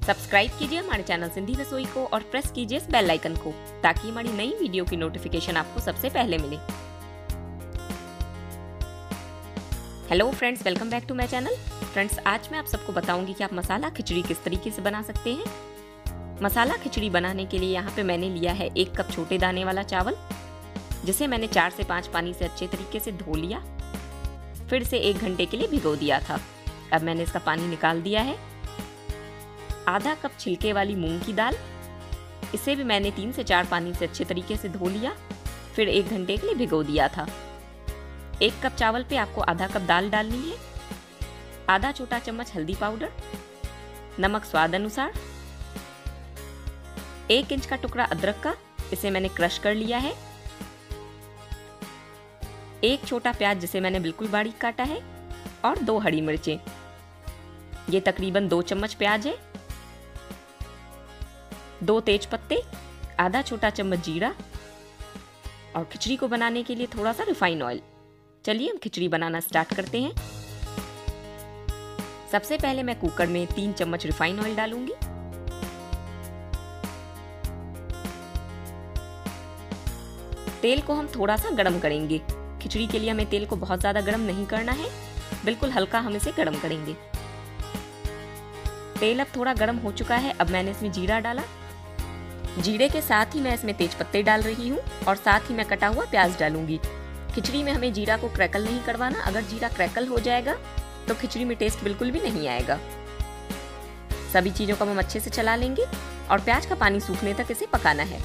Subscribe कीजिए हमारे channel Sindhi रसोई को और प्रेस कीजिए इस बेल आइकन को ताकि हमारी नई वीडियो की नोटिफिकेशन आपको सबसे पहले मिले। Hello friends, welcome back to my channel. Friends, आज मैं आप सबको बताऊंगी कि आप मसाला खिचड़ी किस तरीके से बना सकते हैं। मसाला खिचड़ी बनाने के लिए यहाँ पे मैंने लिया है 1 कप छोटे दाने वाला चावल, जिसे मैंने 4 से 5 पानी से अच्छे तरीके से धो लिया, फिर से 1 घंटे के लिए भिगो दिया था। अब मैंने इसका पानी निकाल दिया है। आधा कप छिलके वाली मूंग की दाल, इसे भी मैंने 3 से 4 पानी से अच्छे तरीके से धो लिया, फिर 1 घंटे के लिए भिगो दिया था। 1 कप चावल पे आपको आधा कप दाल डालनी है, आधा छोटा चम्मच हल्दी पाउडर, नमक स्वाद अनुसार, 1 इंच का टुकड़ा अदरक का, इसे मैंने क्रश कर लिया है, 1 छोटा प्याज जिसे मैंने बिल्कुल बारीक काटा है और 2 हरी मिर्चें। ये तकरीबन 2 चम्मच प्याज है, 2 तेज पत्ते, आधा छोटा चम्मच जीरा और खिचड़ी को बनाने के लिए थोड़ा सा रिफाइन ऑयल। चलिए हम खिचड़ी बनाना स्टार्ट करते हैं। सबसे पहले मैं कुकर में 3 चम्मच रिफाइन ऑयल डालूंगी। तेल को हम थोड़ा सा गरम करेंगे। खिचड़ी के लिए हमें तेल को बहुत ज्यादा गरम नहीं करना है, बिल्कुल हल्का हम इसे गरम करेंगे। तेल अब थोड़ा गरम हो चुका है। अब मैंने इसमें जीरा डाला। जीरे के साथ ही मैं इसमें तेज पत्ते डाल रही हूँ और साथ ही मैं कटा हुआ प्याज डालूंगी। खिचड़ी में हमें जीरा को क्रैकल नहीं करवाना। अगर जीरा क्रैकल हो जाएगा तो खिचड़ी में टेस्ट बिल्कुल भी नहीं आएगा। सभी चीजों को हम अच्छे से चला लेंगे और प्याज का पानी सूखने तक इसे पकाना है।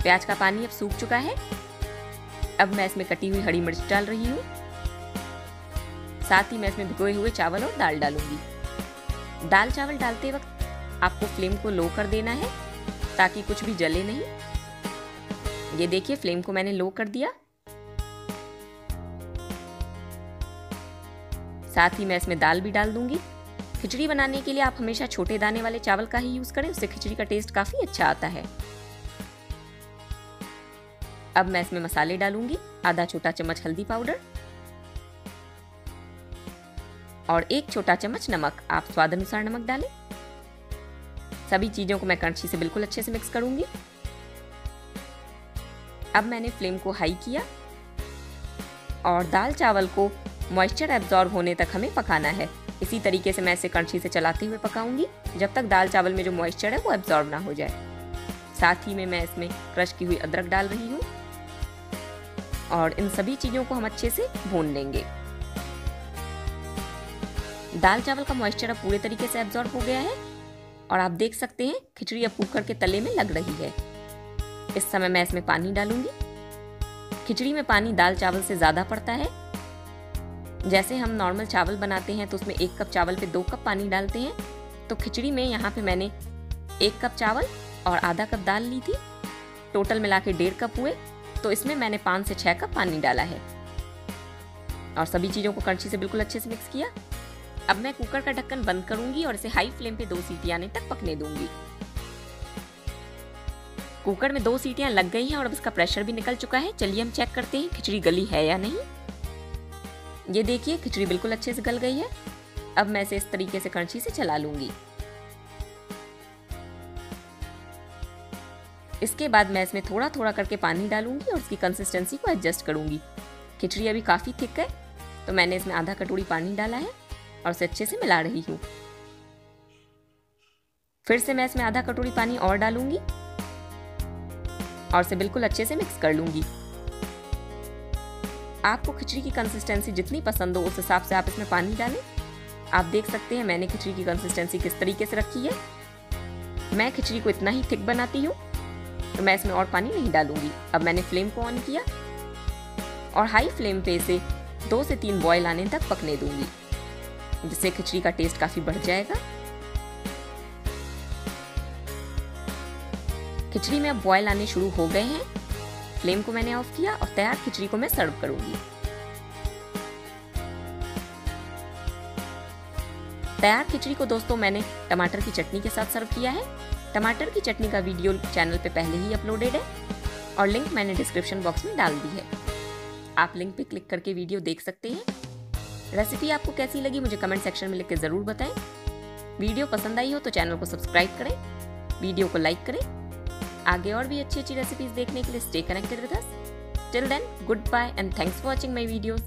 प्याज का पानी अब सूख चुका है। अब मैं इसमें कटी हुई हरी मिर्च डाल रही हूँ, साथ ही मैं इसमें भिगोए हुए चावल और दाल डालूंगी। दाल चावल डालते वक्त आपको फ्लेम को लो कर देना है ताकि कुछ भी जले नहीं। ये देखिए, फ्लेम को मैंने लो कर दिया। साथ ही मैं इसमें दाल भी डाल दूंगी। खिचड़ी बनाने के लिए आप हमेशा छोटे दाने वाले चावल का ही यूज करें, उससे खिचड़ी का टेस्ट काफी अच्छा आता है। अब मैं इसमें मसाले डालूंगी। आधा छोटा चम्मच हल्दी पाउडर और 1 छोटा चम्मच नमक। आप स्वाद अनुसार नमक डालें। सभी चीजों को मैं कड़छी से बिल्कुल अच्छे से मिक्स करूंगी। अब मैंने फ्लेम को हाई किया और दाल चावल को मॉइस्चर एब्जॉर्ब होने तक हमें पकाना है। इसी तरीके से मैं इसे कड़छी से चलाते हुए पकाऊंगी जब तक दाल चावल में जो मॉइस्चर है वो एब्जॉर्ब ना हो जाए। साथ ही में मैं इसमें क्रश की हुई अदरक डाल रही हूँ और इन सभी चीजों को हम अच्छे से भून लेंगे। दाल चावल का मॉइस्चर अब पूरे तरीके से एब्जॉर्ब हो गया है और आप देख सकते हैं खिचड़ी अब कुकर के तले में लग रही है। इस समय मैं इसमें पानी डालूंगी। खिचड़ी में पानी दाल चावल से ज्यादा पड़ता है। जैसे हम नॉर्मल चावल बनाते हैं तो उसमें 1 कप चावल पे 2 कप पानी डालते हैं, तो खिचड़ी में यहाँ पे मैंने 1 कप चावल और आधा कप दाल ली थी, टोटल मिला के 1.5 कप हुए, तो इसमें मैंने 5 से 6 कप पानी डाला है और सभी चीजों को कड़छी से बिल्कुल अच्छे से मिक्स किया। अब मैं कुकर का ढक्कन बंद करूंगी और इसे हाई फ्लेम पे 2 सीटी आने तक पकने दूंगी। कुकर में 2 सीटियां लग गई हैं और अब इसका प्रेशर भी निकल चुका है। चलिए हम चेक करते हैं खिचड़ी गली है या नहीं। ये देखिए, खिचड़ी बिल्कुल अच्छे से गल गई है। अब मैं इसे इस तरीके से कड़छी से चला लूंगी। इसके बाद मैं इसमें थोड़ा थोड़ा करके पानी डालूंगी और इसकी कंसिस्टेंसी को एडजस्ट करूंगी। खिचड़ी अभी काफी थिक है तो मैंने इसमें आधा कटोरी पानी डाला है और उसे अच्छे से मिला रही हूँ। फिर से मैं इसमें आधा कटोरी पानी और डालूंगी और इसे बिल्कुल अच्छे से मिक्स कर लूंगी। आपको खिचड़ी की कंसिस्टेंसी जितनी पसंद हो उस हिसाब से आप इसमें पानी डालें। आप देख सकते हैं मैंने खिचड़ी की कंसिस्टेंसी किस तरीके से रखी है। मैं खिचड़ी को इतना ही थिक बनाती हूँ तो मैं इसमें और पानी नहीं डालूंगी। अब मैंने फ्लेम को ऑन किया और हाई फ्लेम पे इसे 2 से 3 बॉयल आने तक पकने दूंगी, जिससे खिचड़ी का टेस्ट काफी बढ़ जाएगा। खिचड़ी में अब बॉयल आने शुरू हो गए हैं। फ्लेम को मैंने ऑफ किया और तैयार खिचड़ी को मैं सर्व करूंगी। तैयार खिचड़ी को दोस्तों मैंने टमाटर की चटनी के साथ सर्व किया है। टमाटर की चटनी का वीडियो चैनल पे पहले ही अपलोडेड है और लिंक मैंने डिस्क्रिप्शन बॉक्स में डाल दी है। आप लिंक पे क्लिक करके वीडियो देख सकते हैं। रेसिपी आपको कैसी लगी मुझे कमेंट सेक्शन में लिख के जरूर बताएं। वीडियो पसंद आई हो तो चैनल को सब्सक्राइब करें, वीडियो को लाइक करें। आगे और भी अच्छी अच्छी रेसिपीज देखने के लिए stay connected with us. Till then, good bye and thanks for watching my videos.